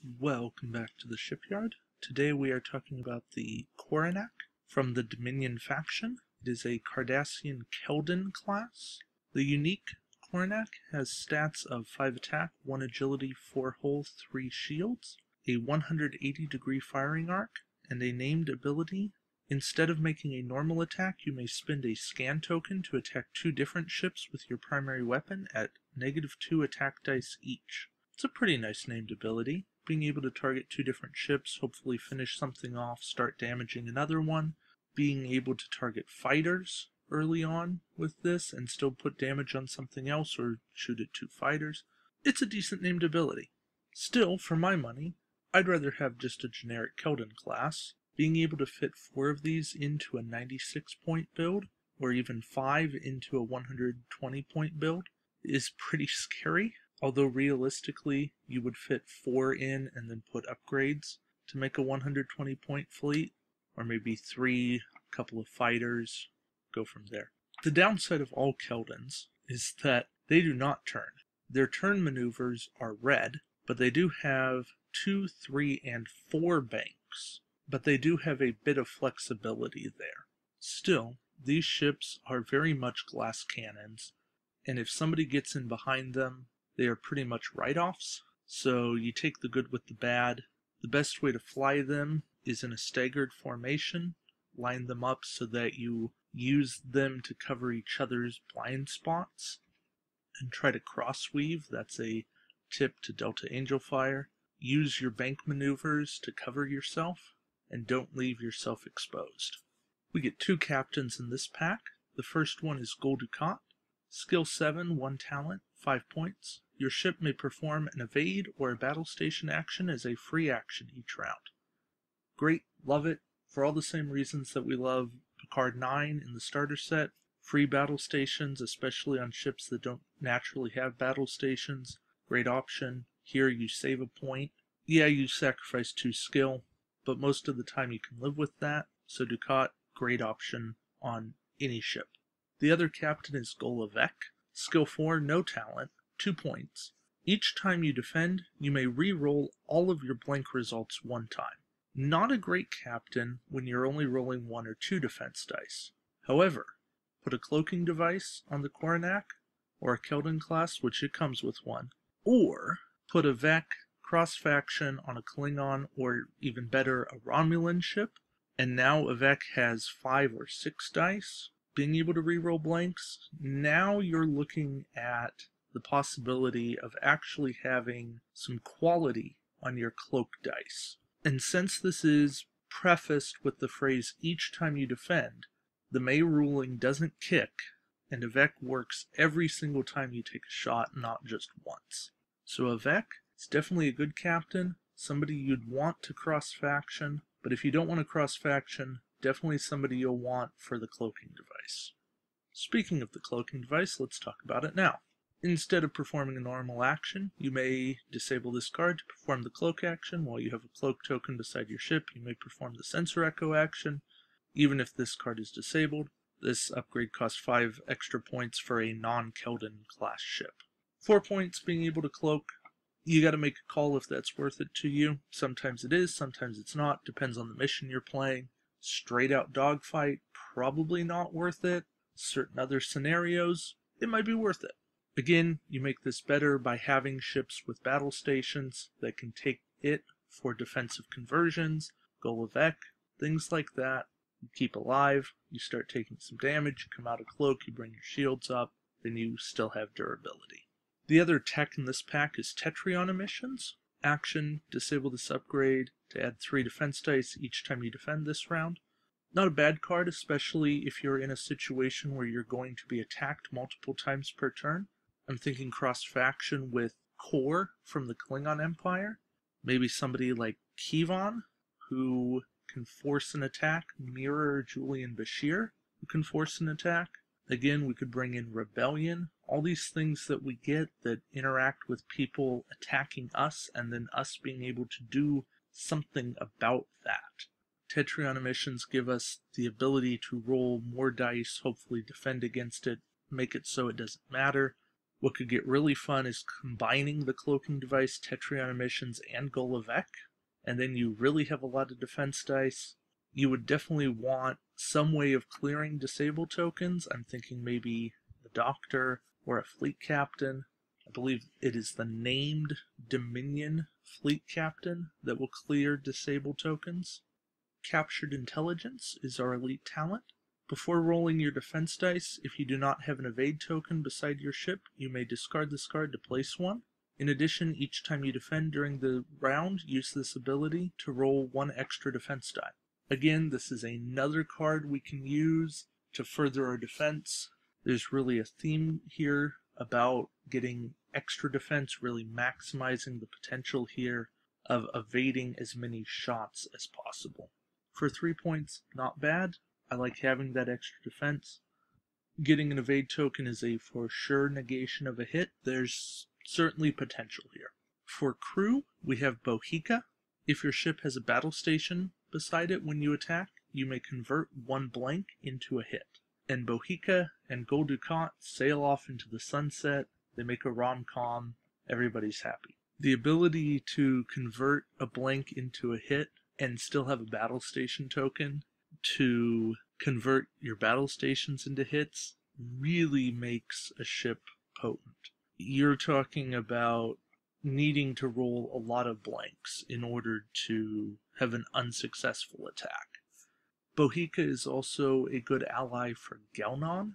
Welcome back to the Shipyard. Today we are talking about the Koranak from the Dominion faction. It is a Cardassian Keldon class. The unique Koranak has stats of 5 attack, 1 agility, 4 hull, 3 shields, a 180-degree firing arc, and a named ability. Instead of making a normal attack, you may spend a scan token to attack 2 different ships with your primary weapon at -2 attack dice each. It's a pretty nice named ability. Being able to target 2 different ships, hopefully finish something off, start damaging another one. Being able to target fighters early on with this and still put damage on something else or shoot at 2 fighters. It's a decent named ability. Still, for my money, I'd rather have just a generic Keldon class. Being able to fit 4 of these into a 96-point build, or even 5 into a 120-point build, is pretty scary. Although realistically, you would fit 4 in and then put upgrades to make a 120-point fleet, or maybe 3, a couple of fighters, go from there. The downside of all Keldons is that they do not turn. Their turn maneuvers are red, but they do have 2, 3, and 4 banks, but they do have a bit of flexibility there. Still, these ships are very much glass cannons, and if somebody gets in behind them, they are pretty much write-offs, so you take the good with the bad. The best way to fly them is in a staggered formation. Line them up so that you use them to cover each other's blind spots, and try to cross-weave. That's a tip to Delta Angel Fire. Use your bank maneuvers to cover yourself, and don't leave yourself exposed. We get 2 captains in this pack. The first one is Gul Dukat. Skill 7, 1 talent, 5 points. Your ship may perform an evade or a battle station action as a free action each round. Great, love it, for all the same reasons that we love Picard 9 in the starter set. Free battle stations, especially on ships that don't naturally have battle stations. Great option. Here you save a point. Yeah, you sacrifice 2 skill, but most of the time you can live with that, so Dukat, great option on any ship. The other captain is Gul Evek. Skill 4, no talent, 2 points. Each time you defend, you may re-roll all of your blank results 1 time. Not a great captain when you're only rolling 1 or 2 defense dice. However, put a cloaking device on the Koranak, or a Keldon class, which it comes with 1, or put a Vec cross-faction on a Klingon, or even better, a Romulan ship, and now a Vec has 5 or 6 dice. Being able to reroll blanks, now you're looking at the possibility of actually having some quality on your cloak dice. And since this is prefaced with the phrase each time you defend, the May ruling doesn't kick, and Evek works every single time you take a shot, not just once. So Evek is definitely a good captain, somebody you'd want to cross-faction, but if you don't want to cross-faction, definitely somebody you'll want for the cloaking device. Speaking of the cloaking device, let's talk about it now. Instead of performing a normal action, you may disable this card to perform the cloak action. While you have a cloak token beside your ship, you may perform the sensor echo action. Even if this card is disabled, this upgrade costs 5 extra points for a non-Keldon class ship. 4 points being able to cloak. You gotta make a call if that's worth it to you. Sometimes it is, sometimes it's not, depends on the mission you're playing. Straight out dogfight, probably not worth it. Certain other scenarios, it might be worth it. Again, you make this better by having ships with battle stations that can take it for defensive conversions, Gul Evek, things like that. You keep alive, you start taking some damage, you come out of cloak, you bring your shields up, then you still have durability. The other tech in this pack is Tetrion emissions. Action, disable this upgrade to add 3 defense dice each time you defend this round. Not a bad card, especially if you're in a situation where you're going to be attacked multiple times per turn. I'm thinking cross-faction with Kor from the Klingon Empire. Maybe somebody like Kivon, who can force an attack, mirror Julian Bashir, who can force an attack. Again, we could bring in Rebellion, all these things that we get that interact with people attacking us and then us being able to do something about that. Tetrion emissions give us the ability to roll more dice, hopefully defend against it, make it so it doesn't matter. What could get really fun is combining the cloaking device, Tetrion emissions, and Golovec, and then you really have a lot of defense dice. You would definitely want some way of clearing disable tokens. I'm thinking maybe the Doctor or a Fleet Captain. I believe it is the named Dominion Fleet Captain that will clear disable tokens. Captured Intelligence is our elite talent. Before rolling your defense dice, if you do not have an evade token beside your ship, you may discard this card to place one. In addition, each time you defend during the round, use this ability to roll one extra defense die. Again, this is another card we can use to further our defense. There's really a theme here about getting extra defense, really maximizing the potential here of evading as many shots as possible. For 3 points, not bad. I like having that extra defense. Getting an evade token is a for sure negation of a hit. There's certainly potential here. For crew, we have Bohica. If your ship has a battle station beside it when you attack, you may convert one blank into a hit. And Bohica and Gul Dukat sail off into the sunset. They make a rom-com. Everybody's happy. The ability to convert a blank into a hit and still have a battle station token to convert your battle stations into hits really makes a ship potent. You're talking about needing to roll a lot of blanks in order to have an unsuccessful attack. Bohica is also a good ally for Galnon,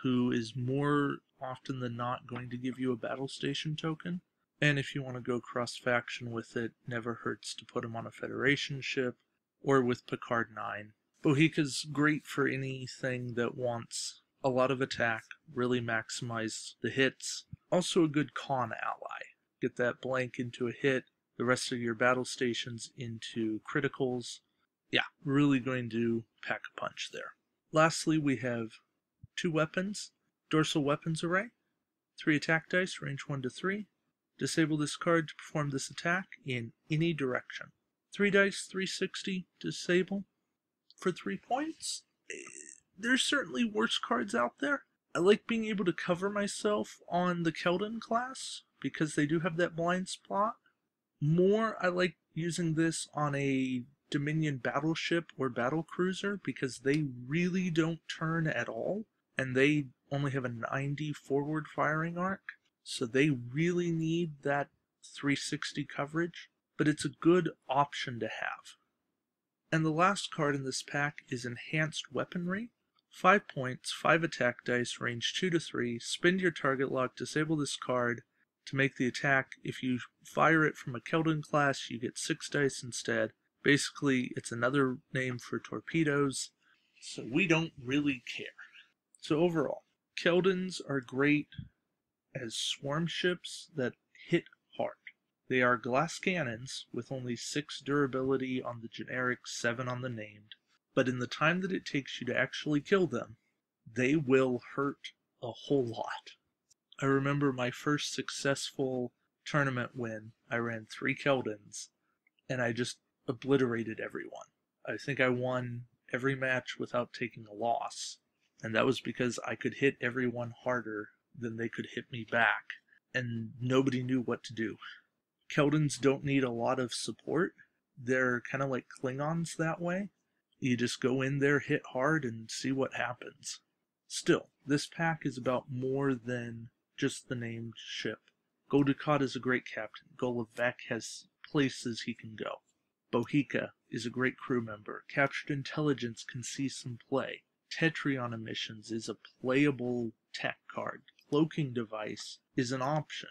who is more often than not going to give you a battle station token. And if you want to go cross-faction with it, never hurts to put him on a Federation ship, or with Picard 9. Bohica's great for anything that wants a lot of attack, really maximize the hits. Also a good con ally. Get that blank into a hit, the rest of your battle stations into criticals. Yeah, really going to pack a punch there. Lastly, we have 2 weapons. Dorsal Weapons Array. 3 attack dice, range 1 to 3. Disable this card to perform this attack in any direction. 3 dice, 360, disable. For 3 points, there's certainly worse cards out there. I like being able to cover myself on the Keldon class because they do have that blind spot. More, I like using this on a Dominion battleship or battle cruiser because they really don't turn at all, and they only have a 90 forward firing arc, so they really need that 360 coverage, but it's a good option to have. And the last card in this pack is Enhanced Weaponry. 5 points, 5 attack dice, range 2 to 3. Spend your target lock, disable this card to make the attack. If you fire it from a Keldon class, you get 6 dice instead. Basically, it's another name for torpedoes, so we don't really care. So overall, Keldons are great as swarm ships that hit hard. They are glass cannons with only 6 durability on the generic, 7 on the named, but in the time that it takes you to actually kill them, they will hurt a whole lot. I remember my first successful tournament win. I ran 3 Keldons, and I just obliterated everyone. I think I won every match without taking a loss, and that was because I could hit everyone harder than they could hit me back, and nobody knew what to do. Keldons don't need a lot of support. They're kind of like Klingons that way. You just go in there, hit hard, and see what happens. Still, this pack is about more than just the named ship. Gul Dukat is a great captain. Golovec has places he can go. Bohica is a great crew member. Captured Intelligence can see some play. Tetrion emissions is a playable tech card. Cloaking device is an option.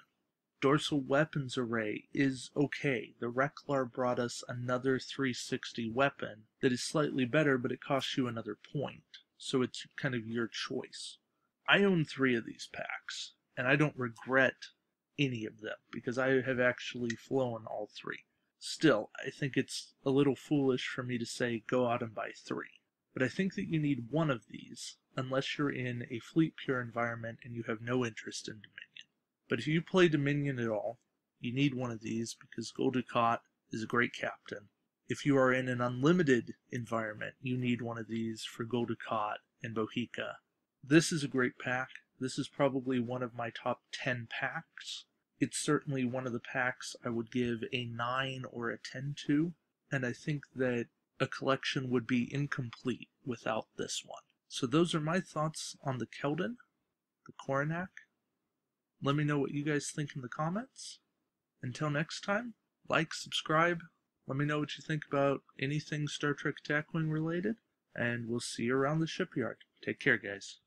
Dorsal Weapons Array is okay. The Reklar brought us another 360 weapon that is slightly better, but it costs you another point. So it's kind of your choice. I own 3 of these packs, and I don't regret any of them because I have actually flown all 3. Still, I think it's a little foolish for me to say go out and buy 3. But I think that you need one of these unless you're in a fleet pure environment and you have no interest in Dominion. But if you play Dominion at all, you need one of these because Gul Dukat is a great captain. If you are in an unlimited environment, you need one of these for Gul Dukat and Bohica. This is a great pack. This is probably one of my top 10 packs. It's certainly one of the packs I would give a 9 or a 10 to, and I think that a collection would be incomplete without this one. So those are my thoughts on the Keldon, the Koranak. Let me know what you guys think in the comments. Until next time, like, subscribe, let me know what you think about anything Star Trek Attack Wing related, and we'll see you around the shipyard. Take care, guys.